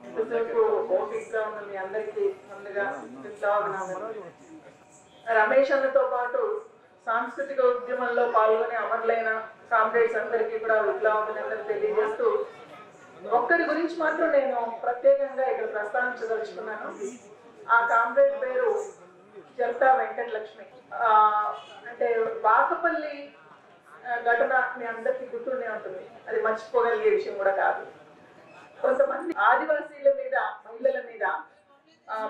ఇంతసేపు ఓపికగా ఉన్న మీ అందరికీ ముందుగా రమేష్ అన్నతో పాటు సాంస్కృతిక ఉద్యమంలో పాల్గొనే అమరులైన కామ్రేడ్స్ అందరికీ కూడా విప్లవాభినందనలు తెలియజేస్తూ ఒక్కరి గురించి మాత్రం నేను ప్రత్యేకంగా ఇక్కడ ప్రస్తావించదలుచుకున్నాను. ఆ కామ్రేడ్ పేరు జర్తా వెంకటలక్ష్మి. అంటే వాకపల్లి ఘటన మీ అందరికీ గుర్తుండే ఉంటుంది, అది మర్చిపోగలిగే విషయం కూడా కాదు. కొంతమంది ఆదివాసీల మీద, మహిళల మీద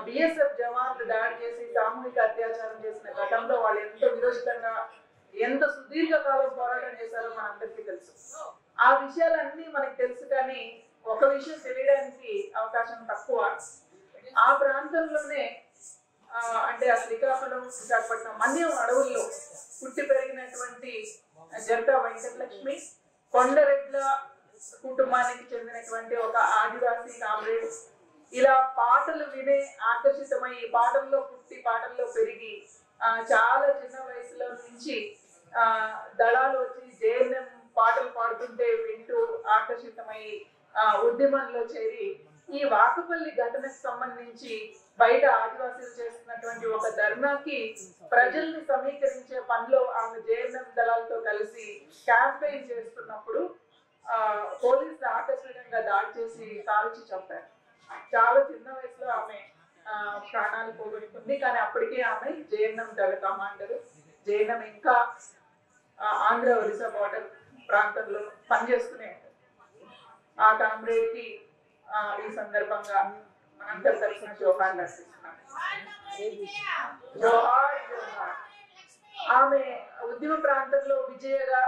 బిఎస్ఎఫ్ జవాన్లు దాడి చేసి సామూహిక అత్యాచారం చేసిన ఘటనలో వాళ్ళు ఎంత విరోచితంగా, ఎంత సుదీర్ఘకాలం పోరాటం చేశారో మనందరికీ తెలుసు. ఆ విషయాలన్నీ మనకు తెలుసు, కానీ ఒక విషయం తెలియడానికి అవకాశం తక్కువ. ఆ ప్రాంతంలోనే అంటే ఆ శ్రీకాకుళం, విశాఖపట్నం, మన్యం అడవుల్లో పుట్టి పెరిగినటువంటి జర్తా వెంకటలక్ష్మి కొండరెడ్ల కుటుంబానికి చెందినటువంటి ఒక ఆదివాసీ కామ్రేడ్. ఇలా పాటలు వినే ఆకర్షితమై పాటల్లో పుట్టి పాటల్లో పెరిగి చాలా చిన్న వయసులో నుంచి దళాలు వచ్చి జేఎన్ఎం పాటలు పాడుతుంటే వింటూ ఆకర్షితమై ఉద్యమంలో చేరి ఈ వాకపల్లి ఘటనకు సంబంధించి బయట ఆదివాసీలు చేస్తున్నటువంటి ఒక ధర్నాకి ప్రజల్ని సమీకరించే పనిలో ఆమె జేఎన్ఎం దళాలతో కలిసి క్యాంపెయిన్ చేస్తున్నప్పుడు పోలీసులు ఆకస్మికంగా దాడి చేసి కాల్చి చంపారు. చాలా చిన్న వయసులో ఆమె ప్రాణాలు పోగొట్టుకుంది. కానీ అప్పటికే ఆమె జేఎన్ఎం దళ కమాండర్. జేఎన్ఎం ఇంకా ఆంధ్ర ఒరిస్సా బార్డర్ ప్రాంతంలో పనిచేస్తూనే ఉంటుంది. ఆ కామ్రేడ్కి ఈ సందర్భంగా మనందరి తరఫున శోభాన్ని దర్శిస్తున్నాం. ఆమె ఉద్యమ ప్రాంతంలో విజయగా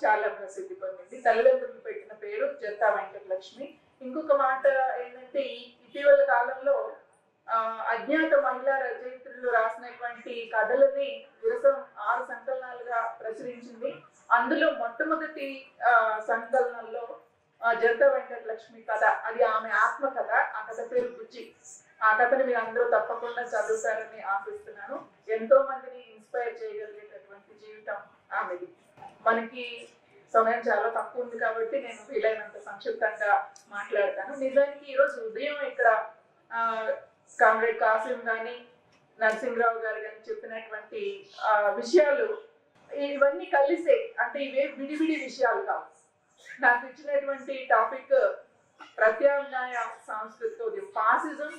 చాలా ప్రసిద్ధి పొందింది. తల్లిదండ్రులు పెట్టిన పేరు జర్తా వెంకటలక్ష్మి. ఇంకొక మాట ఏంటంటే, ఇటీవల కాలంలో అజ్ఞాత మహిళా రచయిత్రులు రాసినటువంటి కథలని విరసం 6 సంకలనాలుగా ప్రచురించింది. అందులో మొట్టమొదటి సంకలనంలో జర్తా వెంకటలక్ష్మి కథ, అది ఆమె ఆత్మకథ. ఆ కథ పేరు బుజ్జి. ఆ కథని మీరు అందరూ తప్పకుండా చదువుతారని ఆశిస్తున్నాను. ఎంతో మందిని ఇన్స్పైర్ చేయగలిగేటటువంటి జీవితం ఆమెది. మనకి సమయం చాలా తక్కువ ఉంది కాబట్టి నేను వీలైనంత సంక్షిప్తంగా మాట్లాడతాను. నిజానికి ఈరోజు ఉదయం ఇక్కడ కామ్రేడ్ కాసిం కానీ నరసింహరావు గారు కానీ చెప్పినటువంటి విషయాలు ఇవన్నీ కలిసే, అంటే ఇవే విడివిడి విషయాలు కావు. నాకు ఇచ్చినటువంటి టాపిక్ ప్రత్యామ్నాయ సాంస్కృతికోద్యమం, ఫాసిజం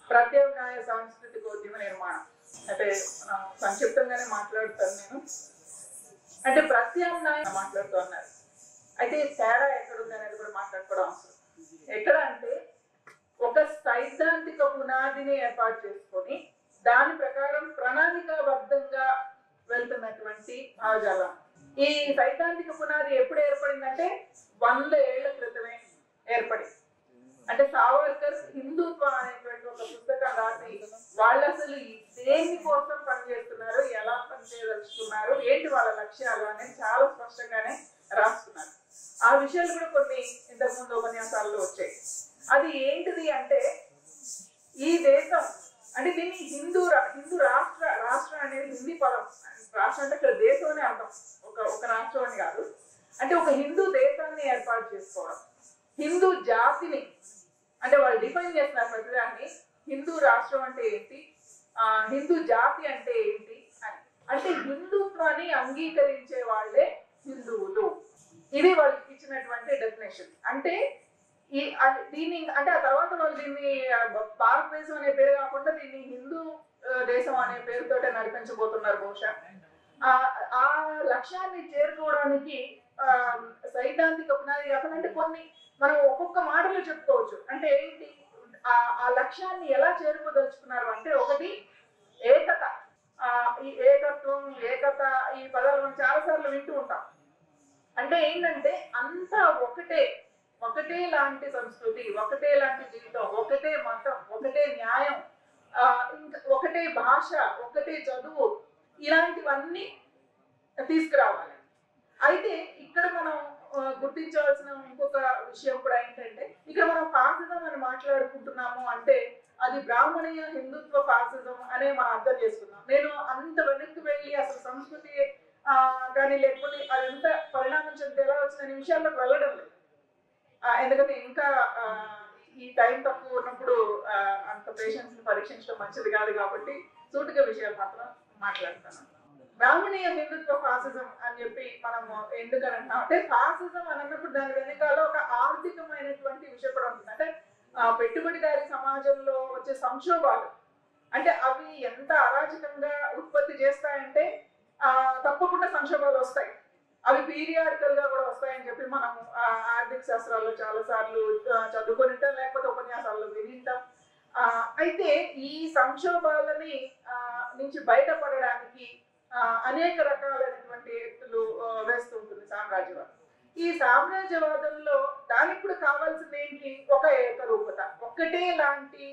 ప్రత్యామ్నాయ సాంస్కృతికోద్యమ నిర్మాణం. అంటే సంక్షిప్తంగానే మాట్లాడుతాను నేను. అంటే ప్రత్యామ్నాయం మాట్లాడుతున్నారు, అయితే తేడా ఎక్కడుంది అనేది కూడా మాట్లాడుకోవడం అవసరం. ఎక్కడ అంటే ఒక సైద్ధాంతిక పునాదిని ఏర్పాటు చేసుకొని దాని ప్రకారం ప్రణాళికాబద్ధంగా వెళ్తున్నటువంటి భావజాలం. ఈ సైద్ధాంతిక పునాది ఎప్పుడు ఏర్పడిందంటే 100 ఏళ్ల క్రితమే ఏర్పడింది. అంటే సావర్కర్ హిందుత్వం అనేటువంటి ఒక పుస్తకం రాసి వాళ్ళు అసలు దేని కోసం పనిచేస్తున్నారు, ఎలా పనిచేయదలుచుకున్నారు, ఏంటి వాళ్ళ లక్ష్యాలు అనేది చాలా స్పష్టంగానే రాస్తున్నారు. ఆ విషయాలు కూడా కొన్ని ఇంతకుముందు ఉపన్యాసాల్లో వచ్చాయి. అది ఏంటిది అంటే, ఈ దేశం అంటే దీన్ని హిందూ రాష్ట్ర అనేది హిందీ పదం. రాష్ట్రం అంటే ఇక్కడ దేశం అనే అర్థం, ఒక రాష్ట్రం అని కాదు. అంటే ఒక హిందూ దేశాన్ని ఏర్పాటు చేసుకోవడం, హిందూ జాతిని, అంటే వాళ్ళు డిఫైన్ చేస్తున్నారు ప్రతిదాన్ని. హిందూ రాష్ట్రం అంటే ఏంటి, హిందూ జాతి అంటే ఏంటి అని. అంటే హిందుత్వాన్ని అంగీకరించే వాళ్ళే హిందువులు. ఇది వాళ్ళకి ఇచ్చినటువంటి డెఫినేషన్. అంటే దీన్ని అంటే ఆ తర్వాత వాళ్ళు దీన్ని భారతదేశం అనే పేరు కాకుండా దీన్ని హిందూ దేశం అనే పేరుతోటే నడిపించబోతున్నారు బహుశా. ఆ లక్ష్యాన్ని చేరుకోవడానికి సైద్ధాంతిక పునాది కాకుండా కొన్ని మనం ఒక్కొక్క మాటలో చెప్పుకోవచ్చు. అంటే ఏంటి, ఆ లక్ష్యాన్ని ఎలా చేరుకోదలుచుకున్నారు అంటే, ఒకటి ఏకత. ఈ ఏకత్వం, ఏకత, ఈ పదాలు మనం చాలా సార్లు వింటూ ఉంటాం. అంటే ఏంటంటే అంతా ఒకటే లాంటి సంస్కృతి, ఒకటే లాంటి జీవితం, ఒకటే మతం, ఒకటే న్యాయం, ఒకటే భాష, ఒకటే చదువు, ఇలాంటివన్నీ తీసుకురావాలి. అయితే ఇక్కడ మనం గుర్తించవలసిన ఇంకొక విషయం కూడా ఏంటంటే, ఇక్కడ మనం ఫాసిజం అని మాట్లాడుకుంటున్నాము అంటే అది బ్రాహ్మణీయ హిందుత్వ ఫాసిజం అనే మనం అర్థం చేసుకున్నాం. నేను అంత వెనక్కి వెళ్ళి అసలు సంస్కృతి కానీ లేకపోతే అదంతా పరిణామం చెంది ఎలా వచ్చిన విషయాల్లోకి వెళ్ళడం లేదు. ఎందుకంటే ఇంకా ఈ టైం తక్కువ ఉన్నప్పుడు అంత పేషెంట్స్ ని పరీక్షించడం మంచిది కాదు కాబట్టి సూటిగా విషయాలు మాత్రం మాట్లాడతాను. బ్రాహ్మణీయ హిందుత్వ ఫాసిజం అని చెప్పి మనము ఎందుకనంటాం అంటే ఫాసిజం అన్నప్పుడు దాని వెనకాల ఒక ఆర్థికమైనటువంటి విషయం కూడా ఉంటుంది. అంటే పెట్టుబడిదారి సమాజంలో వచ్చే సంక్షోభాలు అంటే అవి ఎంత అరాచకంగా ఉత్పత్తి చేస్తాయంటే తప్పకుండా సంక్షోభాలు వస్తాయి. అవి పీరియాడికల్ గా కూడా వస్తాయని చెప్పి మనం ఆర్థిక శాస్త్రాల్లో చాలా సార్లు చదువుకొని ఉంటాం, లేకపోతే ఉపన్యాసాల్లో వినింటాం. అయితే ఈ సంక్షోభాలని నుంచి బయటపడడానికి అనేక రకాలైనటువంటి ఎత్తులు వేస్తుంటుంది సామ్రాజ్యవాదం. ఈ సామ్రాజ్యవాదంలో దానికి కూడా కావాల్సింది ఏంటి? ఒక ఏకరూపత, ఒకటే లాంటి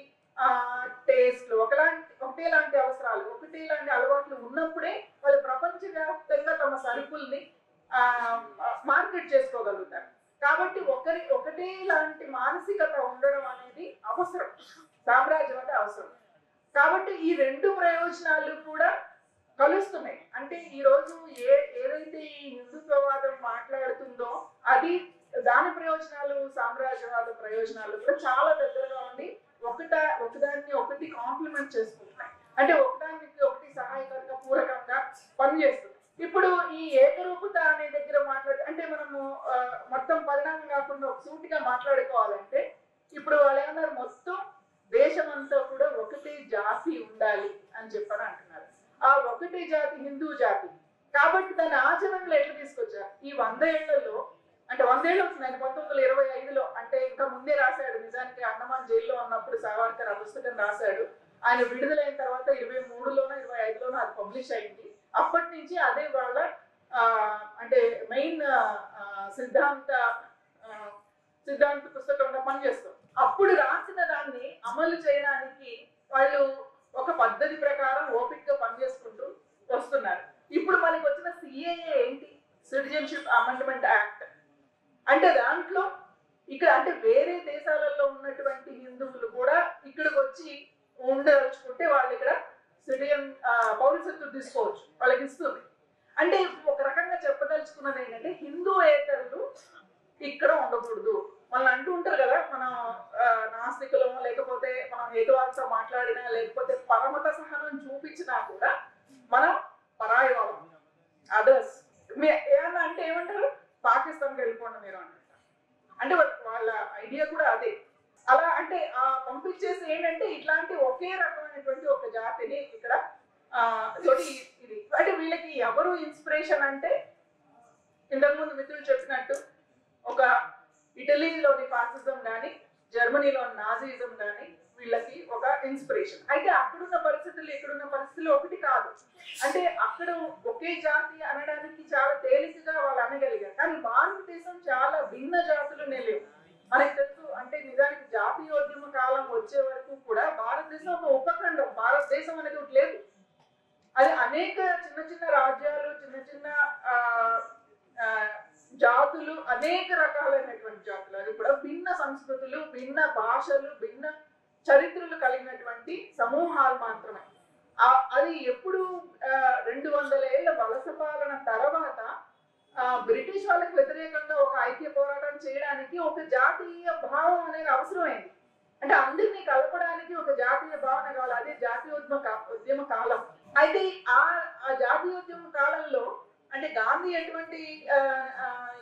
టేస్ట్లు, ఒకటే లాంటి అవసరాలు, ఒకటే లాంటి అలవాట్లు ఉన్నప్పుడే వాళ్ళు ప్రపంచవ్యాప్తంగా తమ సరుకుల్ని మార్కెట్ చేసుకోగలుగుతారు. కాబట్టి ఒకటే లాంటి మానసికత ఉండడం అనేది అవసరం, సామ్రాజ్యం అవసరం. కాబట్టి ఈ రెండు ప్రయోజనాలు కూడా కలుస్తున్నాయి. అంటే ఈ రోజు ఏదైతే ఈ హిందుత్వవాదం మాట్లాడుతుందో అది దాని ప్రయోజనాలు సామ్రాజ్యవాద ప్రయోజనాలు కూడా చాలా దగ్గరగా ఉండి ఒకదాన్ని ఒకటి కాంప్లిమెంట్ చేసుకుంటున్నాయి. అంటే ఒకదానికి ఒకటి సహాయకరంగా పూరకంగా పనిచేస్తుంది. ఇప్పుడు ఈ ఏకరూపత అనే దగ్గర అంటే మనము మొత్తం పరిణామం కాకుండా ఒక సూటిగా మాట్లాడుకోవాలంటే ఇప్పుడు వాళ్ళు ఏమన్నారు, మొత్తం దేశం అంతా కూడా ఒకటే జాతి ఉండాలి అని చెప్పని అంటున్నారు. ఆ ఒకటే జాతి హిందూ జాతి. కాబట్టి దాని ఆచరణలో ఎట్లా తీసుకొచ్చారు ఈ 100 ఏళ్లలో? అంటే 100 ఏళ్ళు అవుతుంది, ఆయన 1925లో అంటే ఇంకా ముందే రాశాడు. నిజానికి అండమాన్ జైల్లో ఉన్నప్పుడు సావర్కర్ ఆ పుస్తకం రాశాడు. ఆయన విడుదలైన తర్వాత 23లోనో 25లోనో అది పబ్లిష్ అయింది. అప్పటి నుంచి అదే వాళ్ళ అంటే మెయిన్ సిద్ధాంత పుస్తకంగా పనిచేస్తుంది. అప్పుడు రాసిన దాన్ని అమలు చేయడానికి వాళ్ళు ఒక పద్ధతి ప్రకారం ఓపికగా పనిచేసుకుంటూ వస్తున్నారు. ఇప్పుడు మనకి వచ్చిన సిఏఏ ఏంటి? Citizenship amendment act. అంటే దాంట్లో ఇక్కడ అంటే వేరే దేశాలలో ఉన్నటువంటి హిందువులు కూడా ఇక్కడికి వచ్చి ఉండదలుచుకుంటే వాళ్ళు ఇక్కడ పౌరసత్వం తీసుకోవచ్చు, వాళ్ళకి ఇస్తుంది. అంటే ఒక రకంగా చెప్పదలుచుకున్నది ఏంటంటే హిందూయేతరులు ఇక్కడ ఉండకూడదు. వాళ్ళు అంటూ ఉంటారు కదా, మనం నాస్తికులము లేకపోతే మనం హేతువాదితో మాట్లాడినా లేకపోతే పరమత సహనం చూపించినా కూడా మనం పరాయి వాళ్ళం, అదర్స్. ఏమన్నా అంటే ఏమంటారు? పాకిస్తాన్కి వెళ్ళిపోండి మీరు అంటారు. అంటే వాళ్ళ ఐడియా కూడా అదే. అలా అంటే పంపించేసి ఏంటంటే ఇట్లాంటి ఒకే రకమైనటువంటి ఒక జాతిని ఇక్కడ ఇది అంటే వీళ్ళకి ఎవరు ఇన్స్పిరేషన్ అంటే ఇంతకుముందు మిత్రులు చెప్పినట్టు ఒక ఇటలీలోని ఫాసిజం కానీ జర్మనీలోని నాజీజం కానీ వీళ్ళకి ఒక ఇన్స్పిరేషన్. అయితే అక్కడున్న పరిస్థితులు ఇక్కడున్న పరిస్థితులు ఒకటి కాదు. అంటే అక్కడ ఒకే జాతి అనడానికి చాలా తేలికగా వాళ్ళు అనగలిగారు. కానీ భారతదేశం చాలా భిన్న జాతులు నెలవు మనకి తెలుసు. అంటే నిజానికి జాతీయోద్యమ కాలం వచ్చే వరకు కూడా భారతదేశం ఒక ఉపఖండం, భారతదేశం అనేది ఒకటి లేదు. అది అనేక చిన్న చిన్న రాజ్యాలు, చిన్న చిన్న జాతులు, అనేక రకాలైనటువంటి జాతులు, అది కూడా భిన్న సంస్కృతులు, భిన్న భాషలు, భిన్న చరిత్రలు కలిగినటువంటి సమూహాలు మాత్రమే. అది ఎప్పుడు 200 ఏళ్ల వలస పాలన తర్వాత బ్రిటిష్ వాళ్ళకి వ్యతిరేకంగా ఒక ఐక్య పోరాటం చేయడానికి ఒక జాతీయ భావం అనేది అవసరమైంది. అంటే అందరినీ కలపడానికి ఒక జాతీయ భావన కావాలి. అదే జాతీయోద్యమ కాలం. అయితే ఆ జాతీయోద్యమ కాలంలో అంటే గాంధీ ఎటువంటి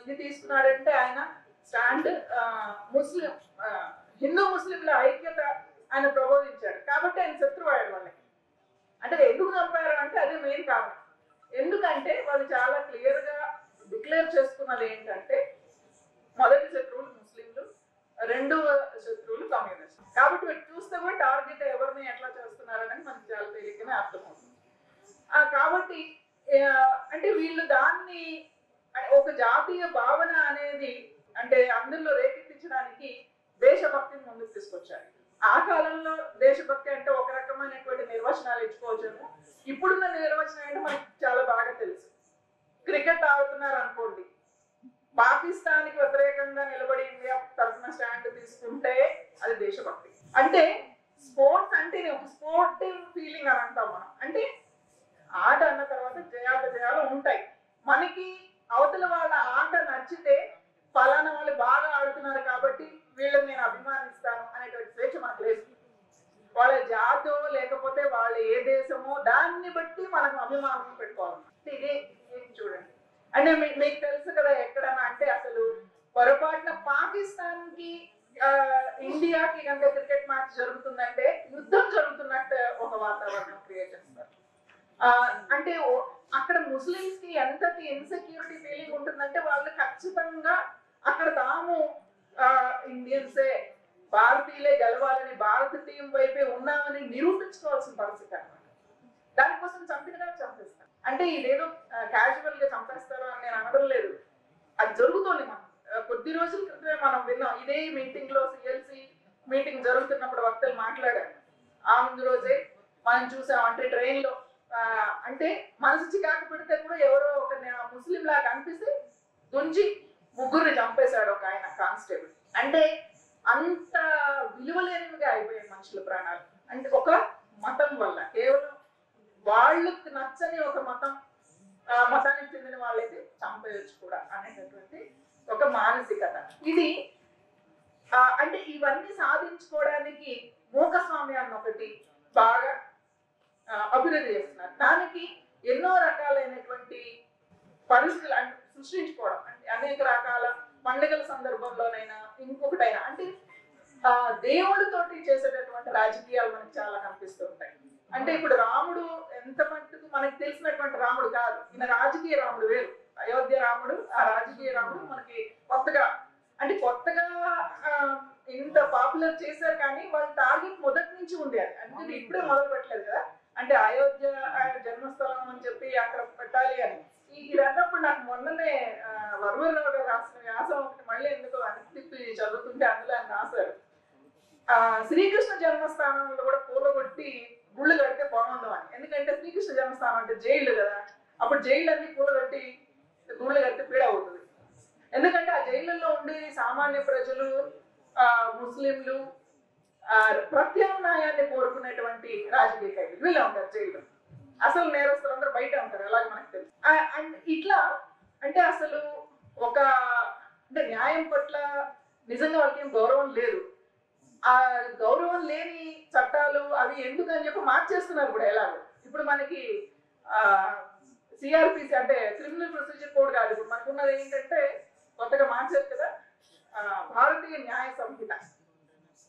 ఇది తీసుకున్నాడంటే ఆయన స్టాండ్ హిందూ ముస్లింల ఐక్యత ఆయన ప్రబోధించాడు. కాబట్టి ఆయన శత్రువాడు వాళ్ళకి. అంటే ఎందుకు చంపారు అంటే అదే మెయిన్ కారణం. ఎందుకంటే వాళ్ళు చాలా క్లియర్ గా డిక్లేర్ చేసుకున్నది ఏంటంటే మొదటి శత్రువులు ముస్లింలు, రెండవ శత్రువులు కమ్యూనిస్ట్. కాబట్టి మీరు చూస్తే కూడా టార్గెట్ ఎవరిని ఎట్లా చేస్తున్నారని మనకి చాలా తేలికనే అర్థమవుతుంది. కాబట్టి అంటే వీళ్ళు దాన్ని ఒక జాతీయ భావన అనేది అంటే అందరిలో రేకెత్తించడానికి దేశభక్తిని ముందుకు తీసుకొచ్చారు. ఆ కాలంలో దేశభక్తి అంటే ఒక రకమైనటువంటి నిర్వచనాలు ఇచ్చుకోవచ్చు. ఇప్పుడున్న నిర్వచనం అంటే మనకి చాలా బాగా తెలుసు. క్రికెట్ ఆడుతున్నారు అనుకోండి, పాకిస్తాన్కి వ్యతిరేకంగా నిలబడి ఇండియా తరఫున స్టాండ్ తీసుకుంటే అది దేశభక్తి. అంటే స్పోర్ట్స్ అంటే ఒక స్పోర్టివ్ ఫీలింగ్ అని అంటాం మనం. అంటే ఆట అన్న తర్వాత జయాపజయాలు ఉంటాయి. మనకి అవతల వాళ్ళ ఆట నచ్చితే ఫలానా వాళ్ళు బాగా ఆడుతున్నారు కాబట్టి అభిమానం పెట్టుకోవాలన్నమాట. ఇదే చూడండి. అంటే మీకు తెలుసు కదా ఎక్కడన్నా అంటే అసలు పొరపాటున పాకిస్తాన్ కి ఇండియాకి కనుక క్రికెట్ మ్యాచ్ జరుగుతుందంటే యుద్ధం జరుగుతున్నట్టు ఒక వాతావరణం క్రియేట్ చేస్తారు. అంటే అక్కడ ముస్లిమ్స్ కి ఎంతటి ఇన్సెక్యూరిటీ ఫీలింగ్ ఉంటుందంటే వాళ్ళు ఖచ్చితంగా అక్కడ తాము ఇండియన్సే భారతీయులే గెలవాలని భారత టీం వైపే ఉన్నామని నిరూపించుకోవాల్సిన పరిస్థితి అన్నమాట. దానికోసం చంపేస్తారు. అంటే ఇదేదో క్యాజువల్ గా చంపేస్తారు అని నేను అనడం లేదు, అది జరుగుతోంది. మనం కొద్ది రోజుల క్రితమే మనం విన్నాం, ఇదే మీటింగ్ లో సిఎల్సి మీటింగ్ జరుగుతున్నప్పుడు వక్తలు మాట్లాడారు. ఆ ముందు రోజే మనం చూసాం, అంటే ట్రైన్ లో అంటే మనసు చికాకు పెడితే కూడా ఎవరో ఒక ముస్లిం లాగా అనిపిస్తే దుంజి ముగ్గురిని చంపేశాడు ఒక ఆయన కానిస్టేబుల్. అంటే అంత విలువలేనివిగా అయిపోయాయి మనుషుల ప్రాణాలు. అంటే ఒక మతం వల్ల, కేవలం వాళ్ళకి నచ్చని ఒక మతానికి చెందిన వాళ్ళైతే చంపేయచ్చు కూడా అనేటటువంటి ఒక మానసికత ఇది. అంటే ఇవన్నీ సాధించుకోవడానికి మూకస్వామ్యాన్ని ఒకటి బాగా అభివృద్ధి చేస్తున్నారు. దానికి ఎన్నో రకాలైనటువంటి పరిస్థితులు సృష్టించుకోవడం, అంటే అనేక రకాల పండుగల సందర్భంలోనైనా ఇంకొకటైనా, అంటే దేవుడితోటి చేసేటటువంటి రాజకీయాలు మనకు చాలా కనిపిస్తూ ఉంటాయి. అంటే ఇప్పుడు రాముడు ఎంత మట్టుకు మనకి తెలిసినటువంటి రాముడు కాదు, ఈయన రాజకీయ రాముడు వేరు. అయోధ్య రాముడు, ఆ రాజకీయ రాముడు మనకి కొత్తగా ఇంత పాపులర్ చేశారు. కానీ వాళ్ళ టార్గెట్ మొదటి నుంచి ఉంది, అది అంటే ఇప్పుడే మొదలు పెట్టలేదు కదా. అంటే అయోధ్య జన్మస్థలం అని చెప్పి అక్కడ పెట్టాలి అని ఇది అన్నప్పుడు నాకు మొన్ననే వర్మరావు గారు రాసిన వ్యాసం ఒకటి మళ్ళీ ఎందుకో వెనక్కి తిప్పి చదువుతుంటే అందులో ఆయన రాశారు, శ్రీకృష్ణ జన్మస్థానంలో కూడా పూలగొట్టి గుళ్ళు కడితే బాగుండు అని. ఎందుకంటే శ్రీకృష్ణ జన్మస్థానం అంటే జైళ్ళు కదా, అప్పుడు జైళ్ళు అన్ని పూలగొట్టి గుళ్ళు కడితే పీడ అవుతుంది. ఎందుకంటే ఆ జైళ్ళల్లో ఉండే సామాన్య ప్రజలు, ముస్లింలు, ప్రత్యామ్నాయాన్ని కోరుకునేటువంటి రాజకీయ ఖైదీలు వీళ్ళే ఉంటారు జైల్లో. అసలు నేరస్తులు అందరూ బయట ఉంటారు, అలాగే మనకు తెలుసు. అండ్ ఇట్లా అంటే అసలు ఒక అంటే న్యాయం పట్ల నిజంగా వాళ్ళకి ఏం గౌరవం లేదు. ఆ గౌరవం లేని చట్టాలు అవి ఎందుకని చెప్పి మార్చేస్తున్నారు కూడా. ఎలాగో ఇప్పుడు మనకి సిఆర్పిసి అంటే క్రిమినల్ ప్రొసీజర్ కోడ్ కాదు, ఇప్పుడు మనకు ఉన్నది ఏంటంటే కొత్తగా మార్చారు కదా భారతీయ న్యాయ సంహిత.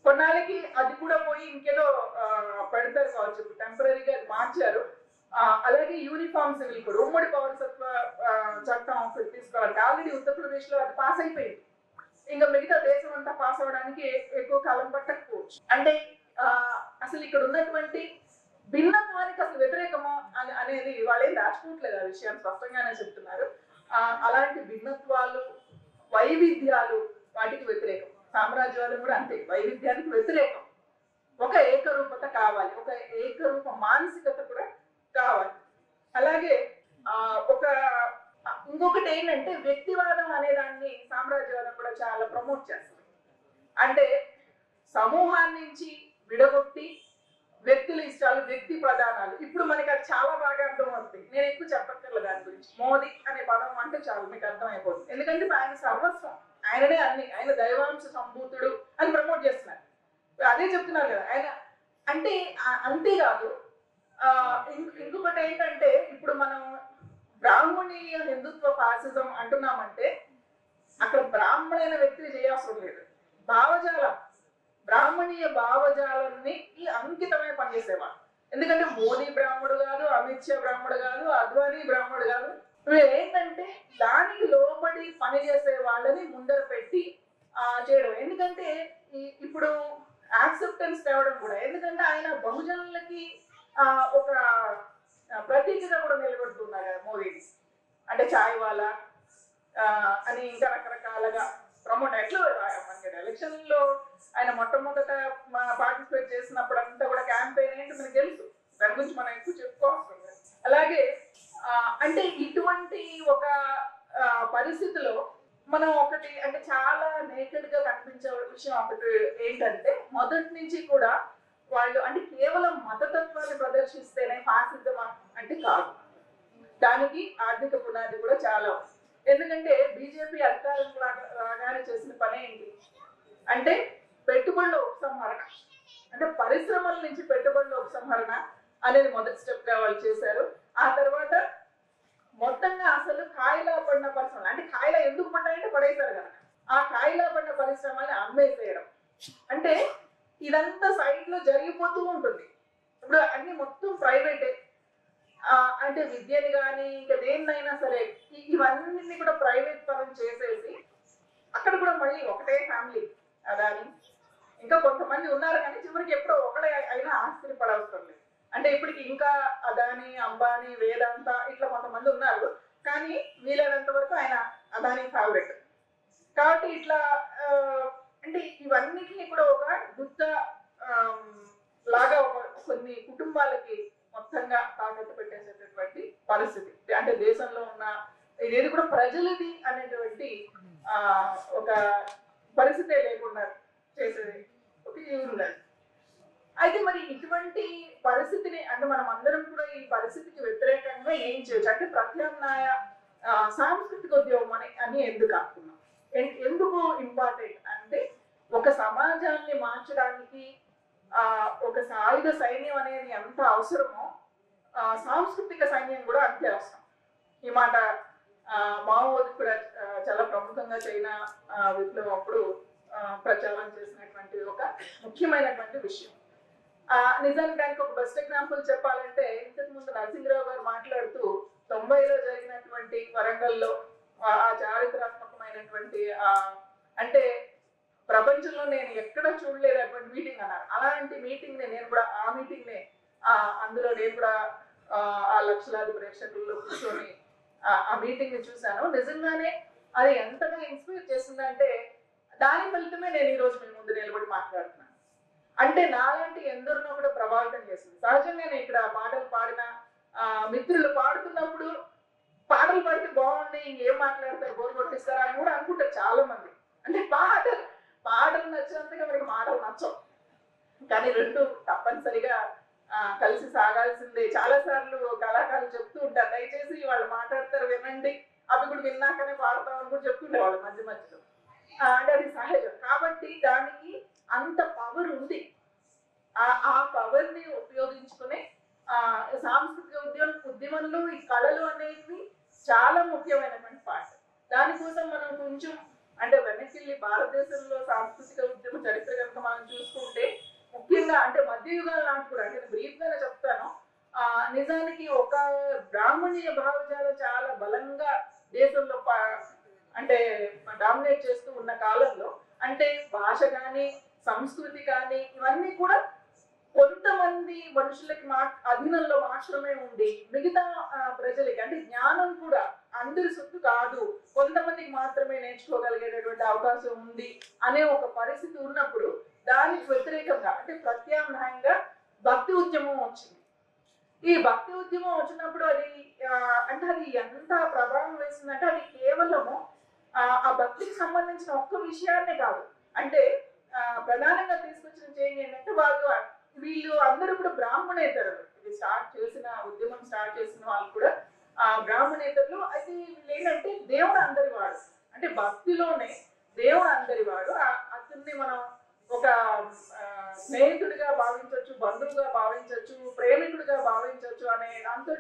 కొన్నాళ్ళకి అది కూడా పోయి ఇంకేదో పెడతారు కావచ్చు, టెంపరీగా మార్చారు. అలాగే యూనిఫామ్ సివిల్ కోడ్, ఉమ్మడి పౌరసత్వ చట్టం ఒకటి తీసుకోవాలి. ఆల్రెడీ ఉత్తరప్రదేశ్ లో అది పాస్ అయిపోయింది, ఇంకా మిగతా దేశం అంతా పాస్ అవడానికి ఎక్కువ కాలం పట్టకపోవచ్చు. అంటే అసలు ఇక్కడ ఉన్నటువంటి భిన్నత్వానికి అసలు వ్యతిరేకమా అనేది వాళ్ళు ఏం దాచుకోవట్లేదు, ఆ విషయాన్ని స్పష్టంగానే చెప్తున్నారు. అలాంటి భిన్నత్వాలు, వైవిధ్యాలు వాటికి వ్యతిరేకం. సామ్రాజ్యవాదం కూడా అంతే, వైవిధ్యానికి వ్యతిరేకం. ఒక ఏకరూపత కావాలి, ఒక ఏకరూప మానసికత కూడా కావాలి. అలాగే ఇంకొకటి ఏంటంటే వ్యక్తివాదం అనే దాన్ని సామ్రాజ్యవాదం కూడా చాలా ప్రమోట్ చేస్తుంది. అంటే సమూహాన్ని నుంచి విడగొట్టి వ్యక్తుల ఇష్టాలు, వ్యక్తి ప్రధానాలు. ఇప్పుడు మనకి అది చాలా బాగా అర్థమవుతుంది, నేను ఎక్కువ చెప్పక్కర్లేదు దాని గురించి. మోదీ అనే పదం అంటే చాలు మీకు అర్థమైపోతుంది, ఎందుకంటే ఆయన సర్వస్వం, ఆయననే అన్ని, ఆయన దైవాంశ సంభూతుడు అని ప్రమోట్ చేస్తున్నారు. అదే చెప్తున్నారు కదా ఆయన. అంటే అంతేకాదు ఇంకొకటి ఏంటంటే ఇప్పుడు మనం బ్రాహ్మణీయ హిందుత్వ ఫాసిజం అంటున్నామంటే అక్కడ బ్రాహ్మణైన వ్యక్తి చేయాల్సిన లేదు, భావజాలం, బ్రాహ్మణీయ భావజాలాన్ని అంకితమై పనిచేసేవాడు. ఎందుకంటే మోదీ బ్రాహ్మడు కాదు, అమిత్ షా బ్రాహ్మడు కాదు, అద్వానీ బ్రాహ్మడు కాదు. ఏంటంటే దానికి లోబడి పనిచేసే వాళ్ళని ముందర పెట్టి చేయడం. ఎందుకంటే ఇప్పుడు యాక్సెప్టెన్స్ తేవడం కూడా, ఎందుకంటే ఆయన బహుజనులకి ఒక ప్రతీకగా కూడా నిలబడుతున్నారు మోదీని. అంటే చాయ్ వాలా అని ఇంకా రకరకాలుగా ప్రమోట్. ఎట్లా మనకి ఎలక్షన్ లో ఆయన మొట్టమొదట పార్టిసిపేట్ చేసినప్పుడు అంతా కూడా క్యాంపెయిన్ ఏంటి మనకు తెలుసు, దాని గురించి మనం ఎక్కువ చెప్పుకోవాల్సింది. అలాగే అంటే ఇటువంటి ఒక పరిస్థితిలో మనం ఒకటి అంటే చాలా నేకెడ్ గా కనిపించే విషయం ఒకటి ఏంటంటే మొదటి నుంచి కూడా వాళ్ళు అంటే కేవలం మతతత్వాన్ని ప్రదర్శిస్తేనే ఫాసిజం అంటే కాదు, దానికి ఆర్థిక పునాది కూడా చాలా. ఎందుకంటే బీజేపీ అధికారం రాగానే చేసిన పని ఏంటి అంటే పెట్టుబడుల ఉపసంహరణ, అంటే పరిశ్రమల నుంచి పెట్టుబడుల ఉపసంహరణ అనేది మొదటి స్టెప్ గా వాళ్ళు చేశారు. ఆ తర్వాత మొత్తంగా అసలు కాయలా పడిన పరిశ్రమలు, అంటే కాయలా ఎందుకు పడ్డాయంటే పడేశారు కదా, ఆ కాయలా పడిన పరిశ్రమల్ని అమ్మేసేయడం. అంటే ఇదంతా సైడ్ లో జరిగిపోతూ ఉంటుంది. ఇప్పుడు అన్ని మొత్తం ప్రైవేటే. అంటే విద్యని కానీ ఇంకా దేన్నైనా సరే ఇవన్నీ కూడా ప్రైవేట్ పరం చేసేసి అక్కడ కూడా మళ్ళీ ఒకటే ఫ్యామిలీ అదాని, ఇంకా కొంతమంది ఉన్నారు కానీ చివరికి ఎప్పుడో ఒకడే అయినా ఆశ్చర్యపడవసరం లేదు. అంటే ఇప్పటికి ఇంకా అదాని, అంబానీ, వేదాంత ఇట్లా కొంతమంది ఉన్నారు, కానీ వీలైనంత వరకు ఆయన అదాని ఫేవరెట్. కాబట్టి ఇట్లా అంటే ఇవన్నిటిని కూడా ఒక గుత్త లాగా కొన్ని కుటుంబాలకి మొత్తంగా తాకట్టు పెట్టేసేటటువంటి పరిస్థితి. అంటే దేశంలో ఉన్న ఇదేది కూడా ప్రజలది అనేటువంటి ఒక పరిస్థితే లేకుండా చేసేది ఒక ఉన్నది. అయితే మరి ఇటువంటి పరిస్థితిని అంటే మనం అందరం కూడా ఈ పరిస్థితికి వ్యతిరేకంగా ఏం చేయొచ్చు అంటే ప్రత్యామ్నాయ సాంస్కృతిక ఉద్యమం అని ఎందుకు అనుకున్నాం, ఎందుకు ఇంపార్టెంట్ అంటే ఒక సమాజాన్ని మార్చడానికి ఒక సాయుధ సైన్యం అనేది ఎంత అవసరమో సాంస్కృతిక సైన్యం కూడా అంతే అవసరం. ఈ మాట మావోది కూడా చాలా ప్రముఖంగా చైనా విప్లవం అప్పుడు ప్రచారం చేసినటువంటి ఒక ముఖ్యమైనటువంటి విషయం. నిజానికి దానికి ఒక బెస్ట్ ఎగ్జాంపుల్ చెప్పాలంటే ఇంతకు ముందు నరసింహరావు గారు మాట్లాడుతూ 90లో జరిగినటువంటి వరంగల్లో ఆ చారిత్రాత్మకమైనటువంటి అంటే ప్రపంచంలో నేను ఎక్కడ చూడలేదు అటువంటి మీటింగ్ అన్నారు. అలాంటి మీటింగ్ ని నేను కూడా ఆ మీటింగ్ నే అందులో నేను కూడా ఆ లక్షలాది ప్రేక్షకుల్లో కూర్చొని ఆ మీటింగ్ ని చూశాను. నిజంగానే అది ఎంతగా ఇన్స్పైర్ చేసిందంటే దాని ఫలితమే నేను ఈ రోజు మీ ముందు నిలబడి మాట్లాడుతున్నాను. అంటే నాలాంటి ఎందరినో కూడా ప్రభావితం చేసింది. సహజంగా నేను ఇక్కడ పాటలు పాడిన మిత్రులు పాడుతున్నప్పుడు పాటలు పాడితే బాగుంది, ఇంకేం మాట్లాడతారు, బోర్ కొట్టిస్తారా అని కూడా అనుకుంటారు చాలా మంది. అంటే పాటలు నచ్చినంతగా మనకి మాటలు నచ్చవు, కానీ రెండు తప్పనిసరిగా కలిసి సాగాల్సిందే. చాలా సార్లు కళాకారులు చెప్తూ ఉంటారు, దయచేసి వాళ్ళు మాట్లాడతారు వినండి, అవి కూడా విన్నాకనే పాడతామని కూడా చెప్తుండే వాళ్ళు మధ్య మధ్యలో. అంటే అది సహజం. కాబట్టి దానికి అంత పవర్ ఉంది. ఆ పవర్ ని ఉపయోగించుకునే సాంస్కృతిక ఉద్యమంలో ఈ కళలు అనేవి చాలా ముఖ్యమైనటువంటి పార్ట్. దానికోసం మనం కొంచెం అంటే వెనక్కి భారతదేశంలో సాంస్కృతిక ఉద్యమ చరిత్ర కనుక మనం చూసుకుంటే ముఖ్యంగా అంటే మధ్యయుగాల నాటి కూడా అంటే బ్రీఫ్ గానే చెప్తాను. నిజానికి ఒక బ్రాహ్మణీయ భావజాలం చాలా బలంగా దేశంలో అంటే డామినేట్ చేస్తూ ఉన్న కాలంలో అంటే భాష కానీ సంస్కృతి కానీ ఇవన్నీ కూడా కొంతమంది మనుషులకి అధీనంలో మాత్రమే ఉండి మిగతా ప్రజలకి అంటే జ్ఞానం కూడా అందరి సొత్తు కాదు, కొంతమందికి మాత్రమే నేర్చుకోగలిగేటటువంటి అవకాశం ఉంది అనే ఒక పరిస్థితి ఉన్నప్పుడు దానికి వ్యతిరేకంగా అంటే ప్రత్యామ్నాయంగా భక్తి ఉద్యమం వచ్చింది. ఈ భక్తి ఉద్యమం వచ్చినప్పుడు అది అంటే అది ఎంత ప్రభావం వేసిందంటే అది కేవలము ఆ భక్తికి సంబంధించిన ఒక్క విషయాన్నే కాదు, అంటే ప్రధానంగా తీసుకొచ్చిన చేంజ్ ఏంటంటే వీళ్ళు అందరూ కూడా బ్రాహ్మణేతరులు. ఇది ఉద్యమం స్టార్ట్ చేసిన వాళ్ళు కూడా బ్రాహ్మణేతరులు. అయితే వీళ్ళు ఏంటంటే దేవుడు అందరి వాడు, అంటే భక్తిలోనే దేవుడు అందరి వాడు. అతన్ని మనం ఒక స్నేహితుడిగా భావించవచ్చు, బంధువుగా భావించవచ్చు, ప్రేమికుడిగా భావించవచ్చు అనే దాంతో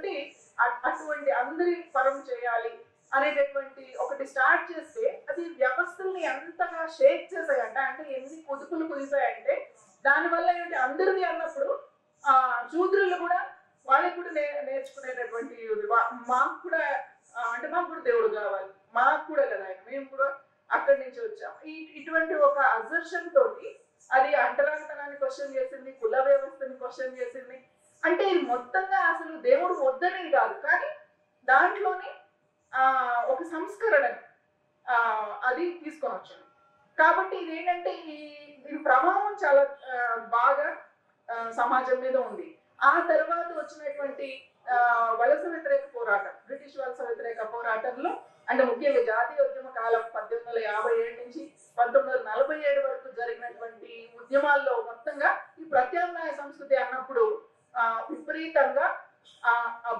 అటువంటి అందరి పరం చేయాలి అనేటటువంటి ఒకటి స్టార్ట్ చేస్తే అది వ్యవస్థల్ని ఎంతగా షేక్ చేశాయంటే అంటే ఎన్ని కుదుపులు కుదిసాయంటే దానివల్ల ఏంటి అందరిది అన్నప్పుడు శూద్రులు కూడా వాళ్ళకి కూడా నేర్చుకునేటటువంటి మాకు కూడా అంటే మాకు కూడా దేవుడు కావాలి, మాకు కూడా కదా ఆయన, మేము కూడా అక్కడి నుంచి వచ్చాం. ఇటువంటి ఒక అజర్షన్ తోటి అది అంటరానితనాన్ని క్వశ్చన్ చేసింది, కుల వ్యవస్థని క్వశ్చన్ చేసింది. అంటే ఇది మొత్తంగా అసలు దేవుడు వద్దనేది కాదు, కానీ దాంట్లోనే ఒక సంస్కరణ అది తీసుకొని వచ్చింది. కాబట్టి ఇదేంటంటే ఈ ప్రభావం చాలా బాగా సమాజం మీద ఉంది. ఆ తర్వాత వచ్చినటువంటి వలస వ్యతిరేక పోరాటం, బ్రిటిష్ వలస వ్యతిరేక పోరాటంలో అంటే ముఖ్యంగా జాతీయ ఉద్యమ కాలం 1857 నుంచి 1947 వరకు జరిగినటువంటి ఉద్యమాల్లో మొత్తంగా ఈ ప్రత్యామ్నాయ సంస్కృతి అన్నప్పుడు విపరీతంగా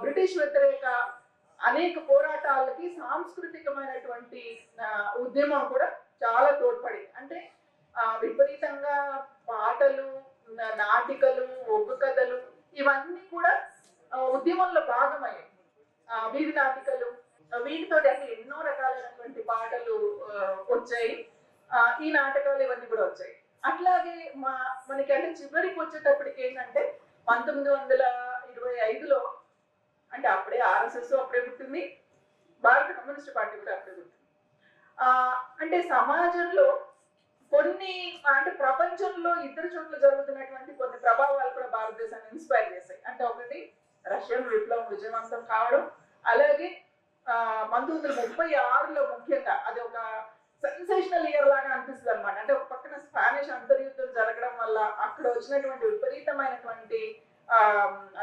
బ్రిటిష్ వ్యతిరేక అనేక పోరాటాలకి సాంస్కృతికమైనటువంటి ఉద్యమం కూడా చాలా తోడ్పడింది. అంటే విపరీతంగా పాటలు, నాటికలు, ఒగ్గు కథలు ఇవన్నీ కూడా ఉద్యమంలో భాగమయ్యాయి. వీధి నాటికలు, వీటితో అసలు ఎన్నో రకాలైనటువంటి పాటలు వచ్చాయి. ఈ నాటకాలు ఇవన్నీ కూడా వచ్చాయి. అట్లాగే మనకి అంటే చివరికి వచ్చేటప్పటికి ఏంటంటే 1925లో అంటే అప్పుడే ఆర్ఎస్ఎస్ అప్పుడే పుట్టింది, భారత కమ్యూనిస్ట్ పార్టీ కూడా అప్పుడే పుట్టింది. అంటే సమాజంలో కొన్ని అంటే ప్రపంచంలో ఇద్దరు చోట్ల జరుగుతున్నటువంటి కొన్ని ప్రభావాలు కూడా భారతదేశాన్ని ఇన్స్పైర్ చేశాయి. అంటే ఒకటి రష్యన్ విప్లవం విజయవంతం కావడం, అలాగే 1936లో ముఖ్యంగా అది ఒక సెన్సేషనల్ ఇయర్ లాగా అనిపిస్తుంది అనమాట. అంటే ఒక పక్కన స్పానిష్ అంతర్యుద్ధం జరగడం వల్ల అక్కడ వచ్చినటువంటి విపరీతమైనటువంటి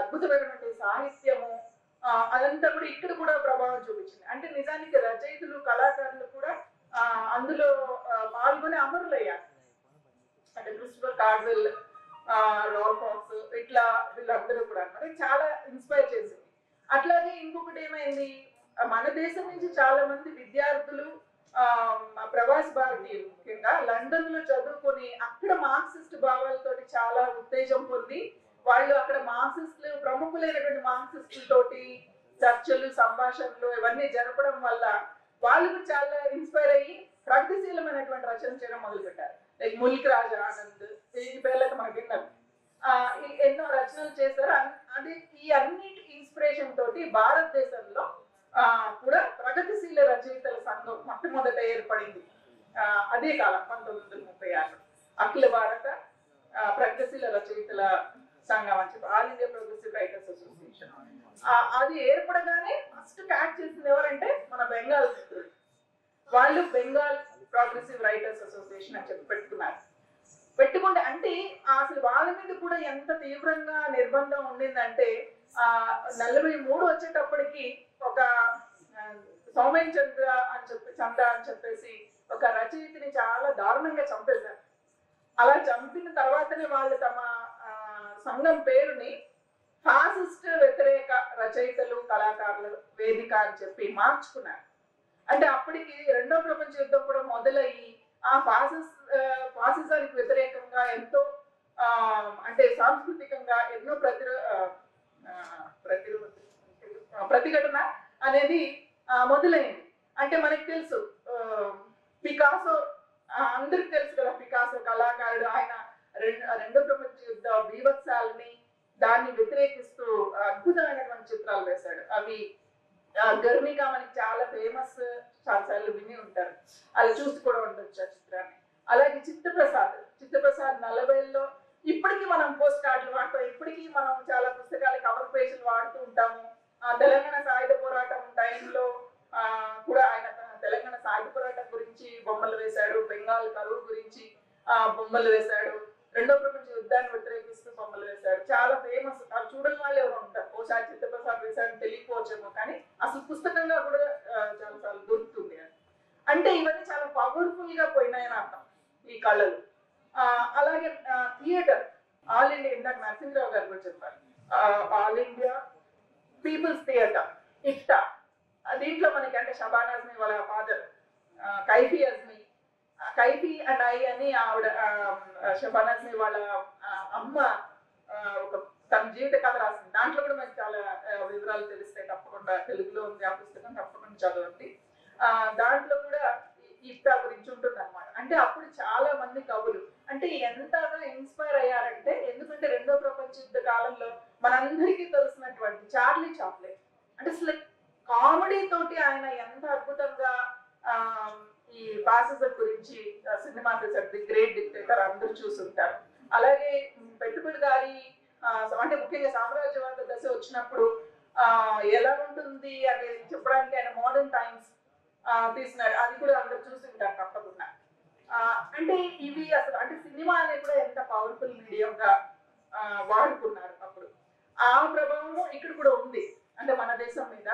అద్భుతమైనటువంటి సాహిత్యము అదంతా కూడా ఇక్కడ కూడా ప్రభావం చూపించింది. అంటే నిజానికి రచయితలు కళాకారులు కూడా అందులో పాల్గొని అమరులయ్యారు. అంటే క్రిస్టోఫర్ కార్డ్వెల్, రాల్ఫ్ హాక్స్ ఇట్లా వీళ్ళందరూ కూడా అనమాట చాలా ఇన్స్పైర్ చేసింది. అట్లాగే ఇంకొకటి ఏమైంది, మన దేశం నుంచి చాలా మంది విద్యార్థులు ప్రవాస భారతీయులు ముఖ్యంగా లండన్ లో చదువుకొని అక్కడ మార్క్సిస్ట్ భావాలతోటి చాలా ఉత్తేజం పొంది వాళ్ళు అక్కడ మార్క్సిస్టులు ప్రముఖులైనటువంటి మార్క్సిస్టులతోటి చర్చలు సంభాషణలు ఇవన్నీ జరపడం వల్ల వాళ్ళు కూడా చాలా ఇన్స్పైర్ అయ్యి ప్రగతిశీలమైనటువంటి రచన చేయడం మొదలు పెట్టారు. లైక్ ముల్క్ రాజ్ ఆనంద్, ఈ పేర్లతో మనకి విన్నారు, ఎన్నో రచనలు చేశారు. అది ఈ అన్నిటి ఇన్స్పిరేషన్ తోటి భారతదేశంలో కూడా ప్రగతిశీల రచయితల సంఘం మొట్టమొదట ఏర్పడింది. అదే కాలం 1936 అఖిల భారత ప్రగతిశీల రచయితల సంఘం అని చెప్పి all India progressive writers association. అది ఏర్పడగానే ఫస్ట్ క్యాచ్ చేసింది ఎవరంటే మన బెంగాల్ మిత్రులు. వాళ్ళు బెంగాల్ ప్రోగ్రెసివ్ రైటర్స్ అసోసియేషన్ అని చెప్పి పెట్టుకుంటే అంటే అసలు వాళ్ళ మీద కూడా ఎంత తీవ్రంగా నిర్బంధం ఉండిందంటే 43 వచ్చేటప్పటికి ఒక సౌమేన్ చంద్ర అని చెప్పేసి ఒక రచయితని చాలా దారుణంగా చంపేశారు. అలా చంపిన తర్వాతనే వాళ్ళు తమ సంఘం పేరుని ఫాసిస్ట్ వ్యతిరేక రచయితలు కళాకారుల వేదిక అని చెప్పి మార్చుకున్నారు. అంటే అప్పటికి రెండో ప్రపంచ యుద్ధం కూడా మొదలయ్యి ఆ ఫాసిజానికి వ్యతిరేకంగా ఎంతో అంటే సాంస్కృతికంగా ఎన్నో ప్రతిఘటన అనేది మొదలైంది. అంటే మనకి తెలుసు పికాసో, అందరికి తెలుసు కదా, పికాసో కళాకారుడు. ఆయన రెండో ప్రపంచ యుద్ధ బీభత్సాలని దాన్ని వ్యతిరేకిస్తూ అద్భుతమైనటువంటి చిత్రాలు వేశాడు. అవి గర్మిగా మనకి చాలా ఫేమస్, చాలాసార్లు విని ఉంటారు, అది చూసి కూడా ఉండొచ్చు ఆ చిత్రాన్ని. అలాగే చిత్తప్రసాద్ 40లో ఇప్పటికీ మనం పోస్ట్ కార్డులు వాడతాం, ఇప్పటికీ మనం చాలా పుస్తకాల కవర్ పేజీలు వాడుతూ ఉంటాము. తెలంగాణ సాయుధ పోరాటం టైంలో కూడా ఆయన తెలంగాణ సాయుధ పోరాటం గురించి బొమ్మలు వేశాడు, బెంగాల్ కరువు గురించి బొమ్మలు వేశాడు, రెండో ప్రపంచ యుద్ధాన్ని వ్యతిరేకిస్తూ బొమ్మలు వేశాడు. చాలా ఫేమస్. అవి చూడని వాళ్ళు ఎవరు ఉంటారు, ఓషా చిత్తప్రసాద్ వేశాడని తెలియకపోవచ్చేమో, కానీ అసలు పుస్తకంగా కూడా చాలా సార్లు దొరుకుతుంది. అంటే ఇవన్నీ చాలా పవర్ఫుల్ గా పోయినాయని అర్థం ఈ కళలు. అలాగే థియేటర్, ఆల్ ఇండియా, ఇందాక నరసింహరావు గారు కూడా చెప్పారు, ఆల్ ఇండియా పీపుల్స్ థియేటర్ ఇట్టా. దీంట్లో మనకి అంటే షబానా అజ్మీ వాళ్ళ ఫాదర్ కైఫీ అండ్ ఐ అని ఆవిడ షబానా అజ్మీ వాళ్ళ అమ్మ ఒక తన జీవిత కథ రాసింది. దాంట్లో కూడా మనకి చాలా వివరాలు తెలుస్తాయి. తప్పకుండా తెలుగులో ఉంది ఆ పుస్తకం, తప్పకుండా చదవండి. దాంట్లో కూడా ఇట్టా గురించి ఉంటుంది అనమాట. అంటే అప్పుడు చాలా మంది కవులు అంటే ఎంతగా ఇన్స్పైర్ అయ్యారంటే, ఎందుకంటే రెండో ప్రపంచ యుద్ధ కాలంలో మనందరికీ తెలిసినటువంటి చార్లీ చాప్లిన్, అంటే అసలు కామెడీ తోటి ఆయన ఎంత అద్భుతంగా ఈ ఫాసిజం గురించి సినిమా తీశారు. ది గ్రేట్ డిక్టేటర్ అందరూ చూసుంటారు. అలాగే పెట్టుబడి గారి అంటే ముఖ్యంగా సామ్రాజ్యవాద దశ వచ్చినప్పుడు ఎలా ఉంటుంది అనేది చెప్పడానికి ఆయన మోడర్న్ టైమ్స్ తీసినాడు. అది కూడా అందరు చూసింటారు తప్పకుండా. అంటే ఇవి అసలు అంటే సినిమా అనేది కూడా ఎంత పవర్ఫుల్ మీడియంగా వాడుకున్నారు అప్పుడు. ఆ ప్రభావము ఇక్కడ కూడా ఉంది అంటే మన దేశం మీద.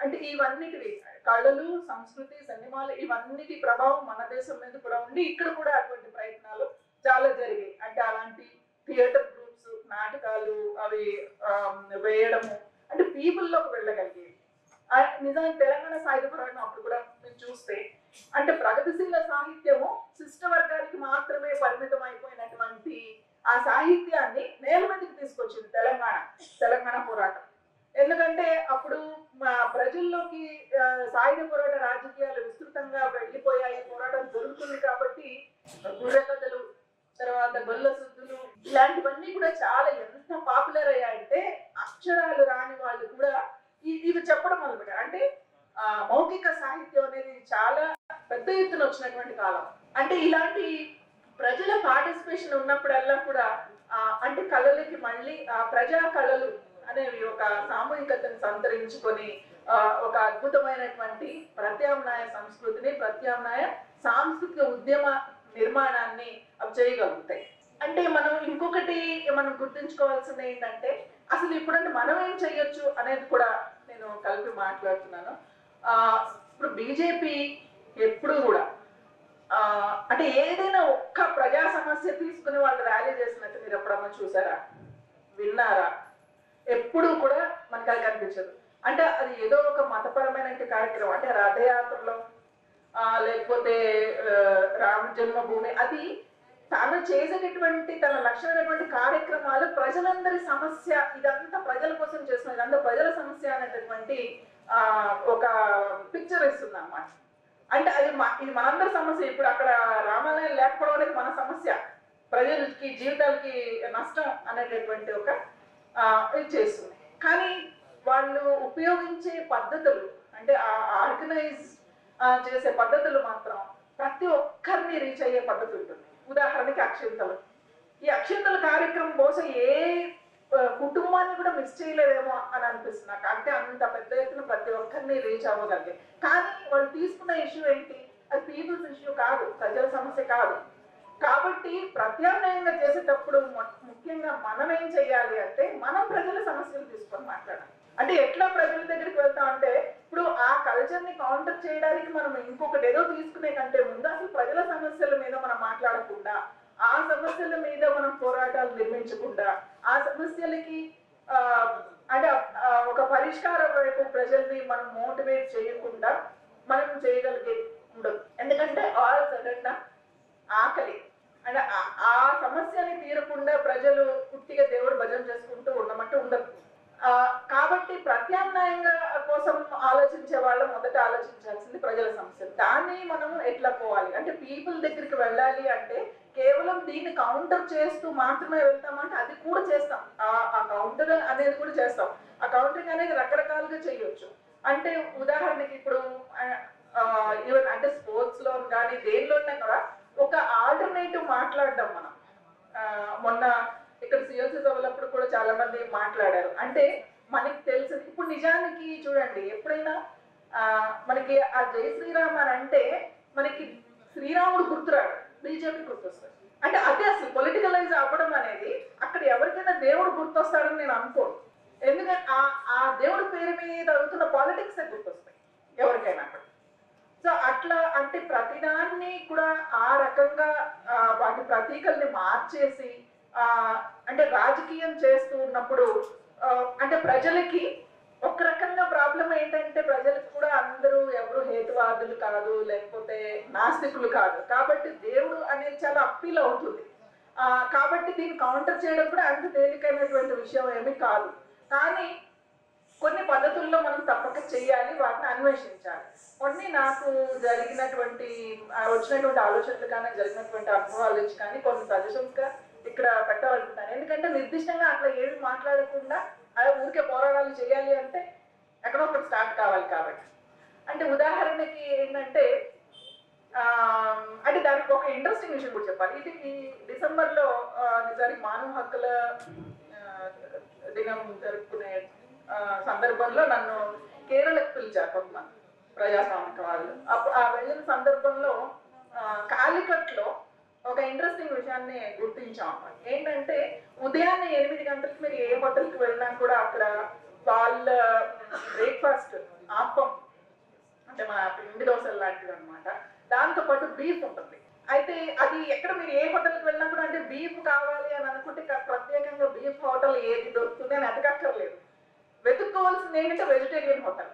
అంటే ఇవన్నిటివి కళలు, సంస్కృతి, సినిమాలు ఇవన్నిటి ప్రభావం మన దేశం మీద కూడా ఉండి ఇక్కడ కూడా అటువంటి ప్రయత్నాలు చాలా జరిగాయి. అంటే అలాంటి థియేటర్ గ్రూప్స్, నాటకాలు అవి వేయడము అంటే పీపుల్లోకి వెళ్ళగలిగేవి. నిజానికి తెలంగాణ సాహిత్య పోరాటం అప్పుడు కూడా మీరు చూస్తే అంటే ప్రగతిశీల సాహిత్యము శిష్ట వర్గానికి మాత్రమే పరిమితం అయిపోయినటువంటి ఆ సాహిత్యాన్ని నేల మీదకి తీసుకొచ్చింది తెలంగాణ పోరాటం. ఎందుకంటే అప్పుడు దొరుకుతుంది కాబట్టి బుర్ర కథలు, తర్వాత గొల్ల సుద్దులు, ఇలాంటివన్నీ కూడా చాలా ఎంత పాపులర్ అయ్యాయంటే అక్షరాలు రాని వాళ్ళు కూడా ఇవి చెప్పడం మొదలుపెట్టారు. అంటే మౌఖిక సాహిత్యం అనేది చాలా పెద్ద ఎత్తున వచ్చినటువంటి కాలం. అంటే ఇలాంటి ప్రజల పార్టిసిపేషన్ ఉన్నప్పుడల్లా కూడా అంటే కళలకి మళ్ళీ ప్రజా కళలు అనేవి ఒక సామూహికతను సంతరించుకొని ఒక అద్భుతమైనటువంటి ప్రత్యామ్నాయ సంస్కృతిని, ప్రత్యామ్నాయ సాంస్కృతిక ఉద్యమ నిర్మాణాన్ని అవి చేయగలుగుతాయి. అంటే మనం ఇంకొకటి మనం గుర్తుంచుకోవాల్సింది ఏంటంటే అసలు ఇప్పుడంటే మనం ఏం చేయొచ్చు అనేది కూడా నేను కలిపి మాట్లాడుతున్నాను. ఇప్పుడు బీజేపీ ఎప్పుడు కూడా అంటే ఏదైనా ఒక్క ప్రజా సమస్య తీసుకుని వాళ్ళు ర్యాలీ చేసినట్టు మీరు ఎప్పుడన్నా చూసారా, విన్నారా? ఎప్పుడూ కూడా మనకు అది కనిపించదు. అంటే అది ఏదో ఒక మతపరమైన కార్యక్రమం, అంటే రథయాత్రలో లేకపోతే రామ జన్మభూమి, అది తాను చేసేటటువంటి తన లక్ష్యమైనటువంటి కార్యక్రమాలు ప్రజలందరి సమస్య, ఇదంతా ప్రజల కోసం చేస్తున్న, ఇదంతా ప్రజల సమస్య అనేటటువంటి ఒక పిక్చర్ ఇస్తుంది అన్నమాట. అంటే అది ఇది మనందరి సమస్య. ఇప్పుడు అక్కడ రామాలయం లేకపోవడం అనేది మన సమస్య, ప్రజలకి జీవితాలకి నష్టం అనేటటువంటి ఒక ఇది చేస్తుంది. కానీ వాళ్ళు ఉపయోగించే పద్ధతులు, అంటే ఆర్గనైజ్ చేసే పద్ధతులు మాత్రం ప్రతి ఒక్కరిని రీచ్ అయ్యే పద్ధతి ఉంటుంది. ఉదాహరణకి అక్షింతలు. ఈ అక్షింతల కార్యక్రమం బహుశా ఏ కుటుంబాన్ని కూడా మిస్ చేయలేదేమో అని అనిపిస్తుంది నాకు. అంటే అంత పెద్ద ఎత్తున ప్రతి ఒక్కరిని రీచ్ అవ్వగలిగే. కానీ వాళ్ళు తీసుకున్న ఇష్యూ ఏంటి? అది పీపుల్స్ ఇష్యూ కాదు, ప్రజల సమస్య కాదు. కాబట్టి ప్రత్యామ్నాయంగా చేసేటప్పుడు ముఖ్యంగా మనం ఏం చెయ్యాలి అంటే మనం ప్రజల సమస్యలు తీసుకొని మాట్లాడాలి. అంటే ఎట్లా ప్రజల దగ్గరికి వెళ్తాం అంటే ఇప్పుడు ఆ కల్చర్ ని కౌంటర్ చేయడానికి మనం ఇంకొకటి ఏదో తీసుకునే కంటే ముందు అసలు ప్రజల సమస్యల మీద మనం మాట్లాడకుండా, ఆ సమస్యల మీద మనం పోరాటాలు నిర్మించకుండా, ఆ సమస్యలకి అంటే ఒక పరిష్కారం వైపు ప్రజల్ని మనం మోటివేట్ చేయకుండా మనం చేయగలిగే ఉండదు. ఎందుకంటే ఆల్ సడన్ ఆకలి అంటే ఆ సమస్యని తీరకుండా ప్రజలు పుట్టిగా దేవుడు భజన చేసుకుంటూ ఉండమంటే ఉండదు. కాబట్టి ప్రత్యామ్నాయంగా కోసం ఆలోచించే వాళ్ళం మొదట ఆలోచించాల్సింది ప్రజల సమస్యలు. దాన్ని మనం ఎట్లా పోవాలి అంటే పీపుల్ దగ్గరికి వెళ్ళాలి అంటే కేవలం దీన్ని కౌంటర్ చేస్తూ మాత్రమే వెళ్తామంటే అది కూడా చేస్తాం. ఆ కౌంటర్ అనేది కూడా చేస్తాం. ఆ కౌంటరింగ్ అనేది రకరకాలుగా చేయొచ్చు. అంటే ఉదాహరణకి ఇప్పుడు ఈవెన్ అంటే స్పోర్ట్స్ లో కానీ దేనిలోనే కూడా ఒక ఆల్టర్నేటివ్ మాట్లాడడం. మనం మొన్న ఇక్కడ సిఎల్సి సభలప్పుడు కూడా చాలా మంది మాట్లాడారు. అంటే మనకి తెలిసింది ఇప్పుడు నిజానికి చూడండి, ఎప్పుడైనా మనకి ఆ జై శ్రీరామ్ అని అంటే మనకి శ్రీరాముడు గుర్తురాడు, బీజేపీ గుర్తొస్తాడు. అంటే అదే అసలు పొలిటికలైజ్ అవ్వడం అనేది అక్కడ ఎవరికైనా దేవుడు గుర్తొస్తాడని నేను అనుకోను. ఎందుకంటే ఆ దేవుడి పేరు మీద అవుతున్న పాలిటిక్స్ గుర్తొస్తాయి ఎవరికైనా అక్కడ. సో అట్లా అంటే ప్రతిదాన్ని కూడా ఆ రకంగా వాటి ప్రతీకల్ని మార్చేసి అంటే రాజకీయం చేస్తూ ఉన్నప్పుడు అంటే ప్రజలకి ఒక రకంగా ప్రాబ్లం ఏంటంటే ప్రజలకు కూడా అందరూ ఎవరు హేతువాదులు కాదు, లేకపోతే నాస్తికులు కాదు. కాబట్టి దేవుడు అనేది చాలా అప్పీల్ అవుతుంది. కాబట్టి దీన్ని కౌంటర్ చేయడం కూడా అంత తేలికైనటువంటి విషయం ఏమీ కాదు. కానీ కొన్ని పద్ధతుల్లో మనం తప్పక చేయాలి, వాటిని అన్వేషించాలి. కొన్ని నాకు జరిగినటువంటి వచ్చినటువంటి ఆలోచనలు కానీ జరిగినటువంటి అనుభవాల నుంచి కానీ కొన్ని సజెషన్స్గా ఇక్కడ పెట్టాలనుకుంటాను. ఎందుకంటే నిర్దిష్టంగా అట్లా ఏమి మాట్లాడకుండా అదే ఊరికే పోరాటాలు చేయాలి అంటే ఎక్కడో ఒకటి స్టార్ట్ కావాలి. కాబట్టి అంటే ఉదాహరణకి ఏంటంటే అంటే దానికి ఒక ఇంట్రెస్టింగ్ విషయం కూడా చెప్పాలి. ఇది ఈ డిసెంబర్లో నిజానికి మానవ హక్కుల దినం జరుపుకునే సందర్భంలో నన్ను కేరళకు పిలిచారు కొంతమంది ప్రజాస్వామిక వాళ్ళు. ఆ వెళ్ళిన సందర్భంలో కాలికట్లో ఒక ఇంట్రెస్టింగ్ విషయాన్ని గుర్తించాం అన్నమాట. ఏంటంటే ఉదయాన్నే 8 గంటలకు మీరు ఏ హోటల్కి వెళ్ళినా కూడా అక్కడ వాళ్ళ బ్రేక్ఫాస్ట్ ఆపం అంటే మన పిండి దోశలు లాంటివి అనమాట. దాంతో పాటు బీఫ్ ఉంటుంది. అయితే అది ఎక్కడ మీరు ఏ హోటల్కి వెళ్ళినా కూడా అంటే బీఫ్ కావాలి అని అనుకుంటే ప్రత్యేకంగా బీఫ్ హోటల్ ఏది దొరుకుతుంది అని ఎతకక్కర్లేదు. వెతుక్కోవాల్సింది ఏంటంటే వెజిటేరియన్ హోటల్.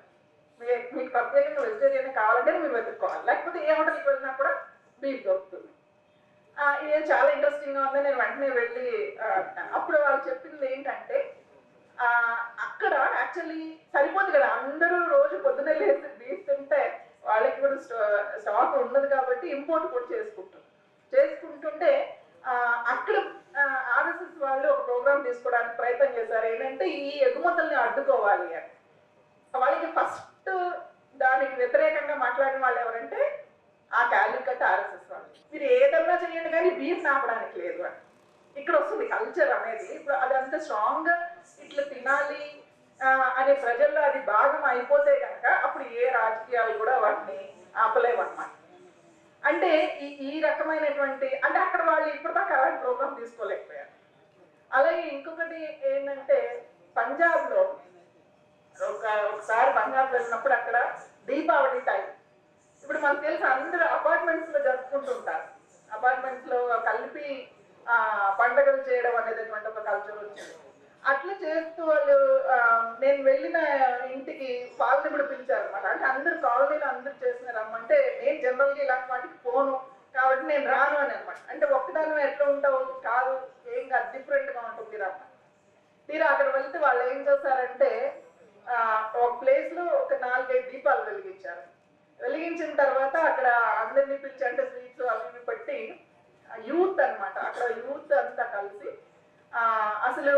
మీకు ప్రత్యేకంగా వెజిటేరియన్ కావాలంటే మీరు వెతుక్కోవాలి. లేకపోతే ఏ హోటల్కి వెళ్ళినా కూడా బీఫ్ దొరుకుతుంది. ఇది చాలా ఇంట్రెస్టింగ్గా ఉంది. నేను వెంటనే వెళ్ళి అప్పుడు వాళ్ళు చెప్పింది ఏంటంటే అక్కడ యాక్చువల్లీ సరిపోదు కదా, అందరూ రోజు పొద్దున్నే లేసి బీఫ్ తింటే వాళ్ళకి కూడా స్టాక్ ఉండదు కాబట్టి ఇంపోర్ట్ కూడా చేసుకుంటుంటే అక్కడ ఆర్ఎస్ఎస్ వాళ్ళు ఒక ప్రోగ్రామ్ తీసుకోవడానికి ప్రయత్నం చేశారు. ఏంటంటే ఈ ఎగుమతుల్ని అడ్డుకోవాలి అని. వాళ్ళకి ఫస్ట్ దానికి వ్యతిరేకంగా మాట్లాడిన వాళ్ళు ఎవరంటే ఆ క్యాలికట్ ఆర్ఎస్ఎస్ వాళ్ళు. మీరు ఏదన్నా చేయండి కానీ బీఫ్ ఆపడానికి లేదు అని. ఇక్కడ వస్తుంది కల్చర్ అనేది. ఇప్పుడు అదంతా స్ట్రాంగ్ గా ఇట్లా తినాలి అనే ప్రజల్లో అది భాగం అయిపోతే కనుక అప్పుడు ఏ రాజకీయాలు కూడా వాటిని ఆపలేవన్నమాట. అంటే ఈ రకమైనటువంటి అంటే అక్కడ వాళ్ళు ఇప్పటిదాకా అలాంటి ప్రోగ్రామ్ తీసుకోలేకపోయారు. అలాగే ఇంకొకటి ఏంటంటే పంజాబ్ లో ఒకసారి పంజాబ్ వెళ్ళినప్పుడు అక్కడ దీపావళి టైం. ఇప్పుడు మనకు తెలుసు అందరూ అపార్ట్మెంట్స్ లో జరుపుకుంటుంటారు. అపార్ట్మెంట్స్ లో కలిపి పండుగలు చేయడం అనేటటువంటి ఒక కల్చర్ వచ్చింది. అట్లా చేస్తూ వాళ్ళు నేను వెళ్ళిన ఇంటికి వాళ్ళని కూడా పిలిచారు అనమాట. అంటే అందరు కాలనీలో అందరు చేసిన రమ్మంటే నేను జనరల్గా ఇలాంటి వాటికి పోను కాబట్టి నేను రాను అని అనమాట. అంటే ఒక్కదాని ఎట్లా ఉంటావు కాదు, ఏం కాదు, డిఫరెంట్ గా ఉంటుంది రమ్మ. తీరా అక్కడ వెళ్తే వాళ్ళు ఏం చేశారంటే ఒక ప్లేస్ లో ఒక 4-5 దీపాలు వెలిగించారు. వెలిగించిన తర్వాత అక్కడ అందరినీ పిలిచి అంటే స్వీట్స్ అవి పెట్టి యూత్ అనమాట, అక్కడ యూత్ అంతా కలిసి అసలు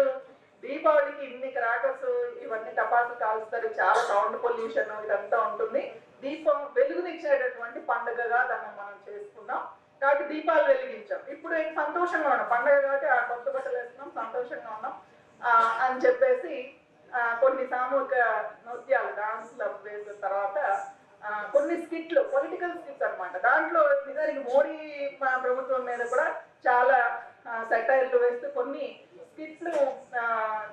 దీపావళికి ఇన్ని క్రాకర్స్ ఇవన్నీ టపాసులు కాలుస్తారు, చాలా సౌండ్ పొల్యూషన్ ఇదంతా ఉంటుంది, దీపం వెలుగునిచ్చేటటువంటి పండుగగా దాన్ని మనం చేసుకున్నాం కాబట్టి దీపాలు వెలిగించాం. ఇప్పుడు ఏం సంతోషంగా ఉన్నాం, పండుగ కాబట్టి ఆ కొత్త బట్టలు వేస్తున్నాం, సంతోషంగా ఉన్నాం అని చెప్పేసి కొన్ని సామూహిక నృత్యాలు డాన్స్లు వేసిన తర్వాత కొన్ని స్కిట్లు, పొలిటికల్ స్కిట్స్ అనమాట. దాంట్లో నిజానికి మోడీ ప్రభుత్వం మీద కూడా చాలా సెటైర్లు వేస్తూ కొన్ని స్కిట్లు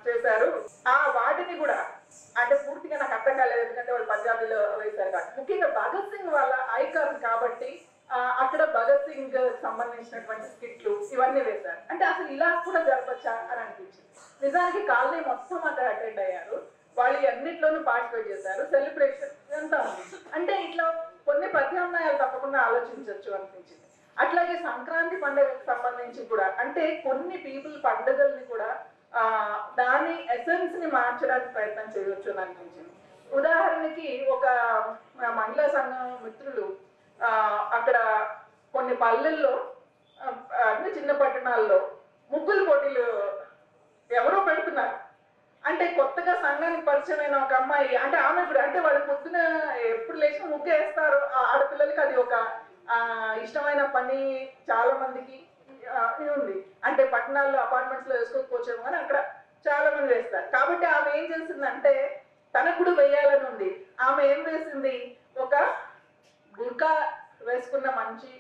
చేశారు. వాటిని కూడా అంటే పూర్తిగా నాకు అర్థం కాలేదు, ఎందుకంటే వాళ్ళు పంజాబీలో వేశారు కాబట్టి. ముఖ్యంగా భగత్ సింగ్ వాళ్ళ ఐకాన్ కాబట్టి అక్కడ భగత్ సింగ్ సంబంధించినటువంటి స్కిట్లు ఇవన్నీ వేశారు. అంటే అసలు ఇలా కూడా జరపచ్చా అని అనిపించింది. నిజానికి కాలనీ మొత్తం అక్కడ అటెండ్ అయ్యారు, వాళ్ళు అన్నిట్లోనూ పార్టిసిపేట్ చేశారు, సెలబ్రేషన్ ఇదంతా ఉంది. అంటే ఇట్లా కొన్ని ప్రత్యామ్నాయాలు తప్పకుండా ఆలోచించవచ్చు అనిపించింది. అట్లాగే సంక్రాంతి పండుగకు సంబంధించి కూడా అంటే కొన్ని పీపుల్ పండుగల్ని కూడా దాని ఎసెన్స్ ని మార్చడానికి ప్రయత్నం చేయవచ్చు అని అనిపించింది. ఉదాహరణకి ఒక మహిళా సంఘం మిత్రులు అక్కడ కొన్ని పల్లెల్లో అన్ని చిన్న పట్టణాల్లో ముగ్గులు పోటీలు ఎవరో పెడుతున్నారు. అంటే కొత్తగా సంఘానికి పరిచయమైన ఒక అమ్మాయి అంటే ఆమె కూడా అంటే వాళ్ళు పొద్దున ఎప్పుడు లేచిన ముగ్గు వేస్తారు, ఆడపిల్లలకి అది ఒక ఇష్టమైన పని చాలా మందికి ఉంది. అంటే పట్టణాల్లో అపార్ట్మెంట్స్ లో వేసుకోకపోవచ్చేమో కానీ అక్కడ చాలా మంది వేస్తారు. కాబట్టి ఆమె ఏం చేసిందంటే తనకు కూడా వేయాలని ఉంది. ఆమె ఏం వేసింది, ఒక గుర్కా వేసుకున్న మంచి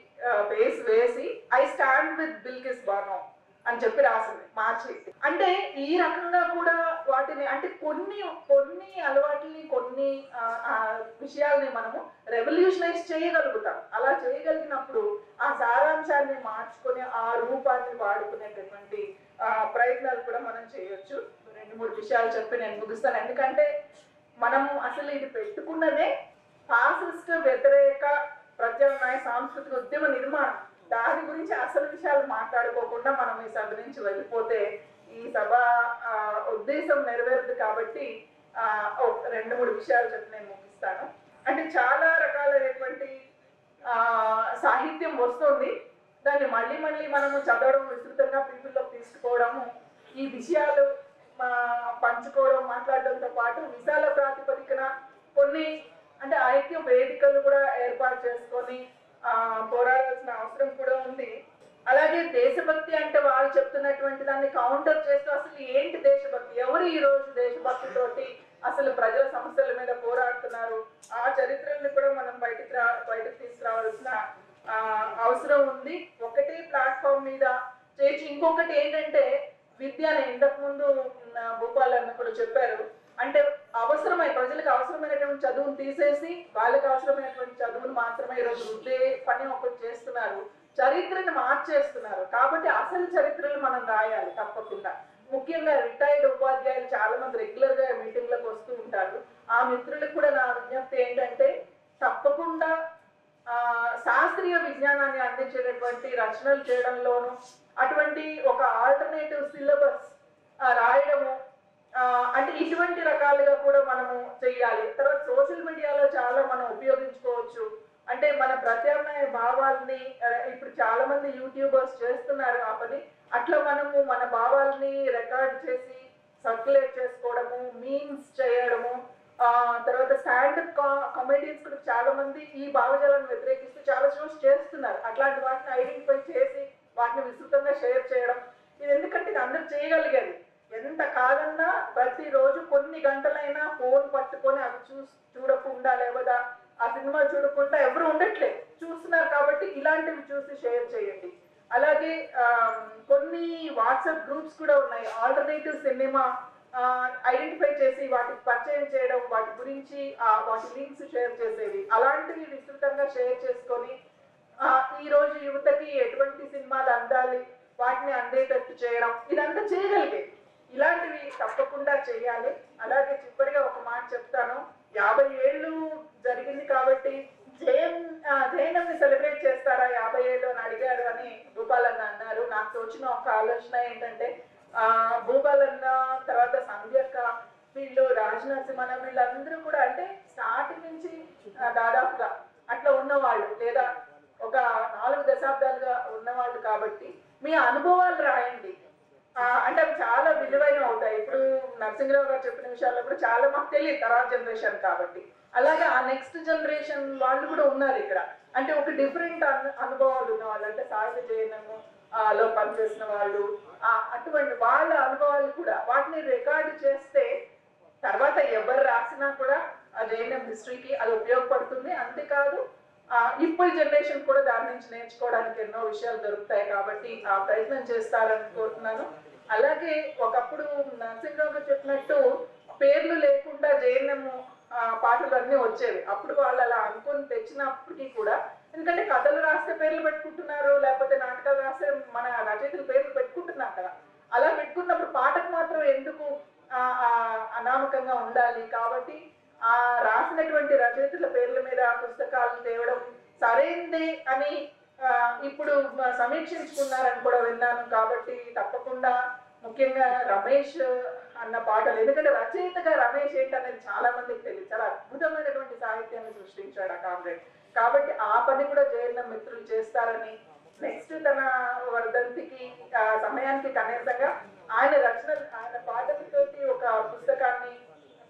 ఫేస్ వేసి I stand with Bilkis Bano అని చెప్పి రాసింది మార్చి. అంటే ఈ రకంగా కూడా వాటిని అంటే కొన్ని కొన్ని అలవాట్లని కొన్ని విషయాల్ని మనము రెవల్యూషనైజ్ చేయగలుగుతాం. అలా చేయగలిగినప్పుడు ఆ సారాంశాన్ని మార్చుకొని ఆ రూపాన్ని వాడుకునేటటువంటి ప్రయత్నాలు కూడా మనం చేయొచ్చు. 2-3 విషయాలు చెప్పి నేను ముగిస్తాను. ఎందుకంటే మనము అసలు ఇది పెట్టుకున్నదే ఫాసిస్ట్ వ్యతిరేక ప్రత్యామ్నాయ సాంస్కృతిక ఉద్యమ నిర్మాణం. దాని గురించి అసలు విషయాలు మాట్లాడుకోకుండా మనం ఈ సభ నుంచి వెళ్ళిపోతే ఈ సభ ఉద్దేశం నెరవేరదు. కాబట్టి 2-3 విషయాలు చెప్పి నేను ముగిస్తాను. అంటే చాలా రకాలైనటువంటి సాహిత్యం వస్తుంది, దాన్ని మళ్ళీ మళ్ళీ మనము చదవడం, విస్తృతంగా పీపుల్లోకి తీసుకోవడము, ఈ విషయాలు పంచుకోవడం, మాట్లాడడంతో పాటు విశాల ప్రాతిపదికన కొన్ని అంటే ఐక్య వేదికలు కూడా ఏర్పాటు చేసుకొని పోరాడాల్సిన అవసరం కూడా ఉంది. అలాగే దేశభక్తి అంటే వాళ్ళు చెప్తున్నటువంటి దాన్ని కౌంటర్ చేస్తూ అసలు ఏంటి దేశభక్తి, ఎవరు ఈ రోజు దేశభక్తితోటి అసలు ప్రజల సమస్యల మీద పోరాడుతున్నారు, ఆ చరిత్రల్ని కూడా మనం బయటకు తీసుకురావాల్సిన అవసరం ఉంది. ఒకటే ప్లాట్ఫామ్ మీద చేసి ఇంకొకటి ఏంటంటే విద్యని ఇంతకు ముందు భూపాల్ అన్న కూడా చెప్పారు. అంటే ప్రజలకు అవసరమైనటువంటి చదువును తీసేసి వాళ్ళకి అవసరమైనటువంటి చదువును మాత్రమే ఈరోజు రుద్దే పని ఒకటి చేస్తున్నారు, చరిత్రను మార్చేస్తున్నారు. కాబట్టి అసలు చరిత్రను మనం రాయాలి తప్పకుండా. ముఖ్యంగా రిటైర్డ్ ఉపాధ్యాయులు చాలా మంది రెగ్యులర్ గా మీటింగ్లకు వస్తూ ఉంటారు. ఆ మిత్రులకు కూడా నా విజ్ఞప్తి ఏంటంటే తప్పకుండా శాస్త్రీయ విజ్ఞానాన్ని అందించేటటువంటి రచనలు చేయడంలోనూ అటువంటి ఒక ఆల్టర్నేటివ్ సిలబస్ రాయడము అంటే ఇటువంటి రకాలుగా కూడా మనము చెయ్యాలి. తర్వాత సోషల్ మీడియాలో చాలా మనం ఉపయోగించుకోవచ్చు. అంటే మన ప్రత్యామ్నాయ భావాల్ని ఇప్పుడు చాలా మంది యూట్యూబర్స్ చేస్తున్నారు ఆ పని. అట్లా మనము మన భావాల్ని రికార్డ్ చేసి సర్క్యులేట్ చేసుకోవడము, మీమ్స్ చేయడము, తర్వాత స్టాండప్ కామెడియన్స్ కూడా చాలా మంది ఈ భావజాలను వ్యతిరేకిస్తూ చాలా షోస్ చేస్తున్నారు. అట్లాంటి వాటిని ఐడెంటిఫై చేసి వాటిని విస్తృతంగా షేర్ చేయడం. ఇది ఎందుకంటే ఇది అందరూ చేయగలిగేది. ఎంత కాదన్నా ప్రతిరోజు కొన్ని గంటలైనా ఫోన్ పట్టుకొని అవి చూడకుండా లేదా ఆ సినిమా చూడకుండా ఎవరు ఉండట్లేదు, చూస్తున్నారు. కాబట్టి ఇలాంటివి చూసి షేర్ చేయండి. అలాగే కొన్ని వాట్సాప్ గ్రూప్స్ కూడా ఉన్నాయి, ఆల్టర్నేటివ్ సినిమా ఐడెంటిఫై చేసి వాటికి పరిచయం చేయడం, వాటి గురించి వాటి లింక్స్ షేర్ చేసేవి, అలాంటివి విస్తృతంగా షేర్ చేసుకొని ఈ రోజు యువతకి ఎటువంటి సినిమాలు అందాలి వాటిని అందేటట్టు చేయడం, ఇదంతా చేయగలిగే. ఇలాంటివి తప్పకుండా చేయాలి. అలాగే చివరిగా ఒక మాట చెప్తాను. 50 ఏళ్ళు జరిగింది కాబట్టి జైనంని సెలబ్రేట్ చేస్తారా 50 ఏళ్ళు అని అడిగారు అని భూపాలన్న అన్నారు. నాకు తోచిన ఒక ఆలోచన ఏంటంటే భూపాలన్న తర్వాత సంధ్యక్క వీళ్ళు రాజనరసింహ వీళ్ళందరూ కూడా అంటే స్టార్టింగ్ నుంచి దాదాపుగా అట్లా ఉన్నవాళ్ళు లేదా ఒక 4 దశాబ్దాలుగా ఉన్నవాళ్ళు కాబట్టి మీ అనుభవాలు రాయండి. అంటే అవి చాలా విలువైన అవుతాయి. ఇప్పుడు నరసింహరావు గారు చెప్పిన విషయాల్లో కూడా చాలా మాకు తెలియదు తర్వాత జనరేషన్ కాబట్టి. అలాగే ఆ నెక్స్ట్ జనరేషన్ వాళ్ళు కూడా ఉన్నారు ఇక్కడ. అంటే ఒక డిఫరెంట్ అనుభవాలు ఉన్న వాళ్ళు, అంటే సాహిత్య జయనము లో పనిచేసిన వాళ్ళు, అటువంటి వాళ్ళ అనుభవాలు కూడా వాటిని రికార్డు చేస్తే తర్వాత ఎవరు రాసినా కూడా ఆ జైనం హిస్టరీకి అది ఉపయోగపడుతుంది. అంతేకాదు ఇప్పుడు జనరేషన్ కూడా దాని నుంచి నేర్చుకోవడానికి ఎన్నో విషయాలు దొరుకుతాయి. కాబట్టి ఆ ప్రయత్నం చేస్తారని కోరుతున్నాను. అలాగే ఒకప్పుడు నరసింహరావు గారు చెప్పినట్టు పేర్లు లేకుండా జైనం పాటలు అన్నీ వచ్చేవి. అప్పుడు వాళ్ళు అలా అనుకొని తెచ్చినప్పటికీ కూడా, ఎందుకంటే కథలు రాస్తే పేర్లు పెట్టుకుంటున్నారు, లేకపోతే నాటకాలు రాస్తే మన రచయితల పేర్లు పెట్టుకుంటున్నారు కదా. అలా పెట్టుకున్నప్పుడు పాటకు మాత్రం ఎందుకు అనామకంగా ఉండాలి. కాబట్టి ఆ రాసినటువంటి రచయితల పేర్ల మీద పుస్తకాలను తేవడం సరైందే అని ఇప్పుడు సమీక్షించుకున్నారని కూడా విన్నాను. కాబట్టి తప్పకుండా ముఖ్యంగా రమేష్ అన్న పాటలు, ఎందుకంటే రచయితగా రమేష్ ఏంటనేది చాలా మందికి తెలియదు. చాలా అద్భుతమైనటువంటి సాహిత్యాన్ని సృష్టించాడు ఆ కామ్రేడ్. కాబట్టి ఆ పని కూడా జయన్న మిత్రులు చేస్తారని, నెక్స్ట్ తన వర్ధంతికి సమయానికి కనీసంగా ఆయన రచనలు ఆయన పాటలతోటి ఒక పుస్తకాన్ని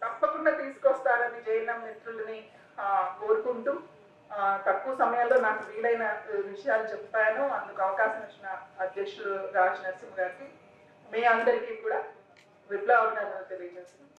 తప్పకుండా తీసుకొస్తారని జయన్న మిత్రులని కోరుకుంటూ తక్కువ సమయంలో నాకు వీలైన విషయాలు చెప్పాను. అందుకు అవకాశం ఇచ్చిన అధ్యక్షుడు రాజ్ నరసింహ గారికి మీ అందరికీ కూడా విప్లవాభినందనలు తెలియజేస్తున్నాను.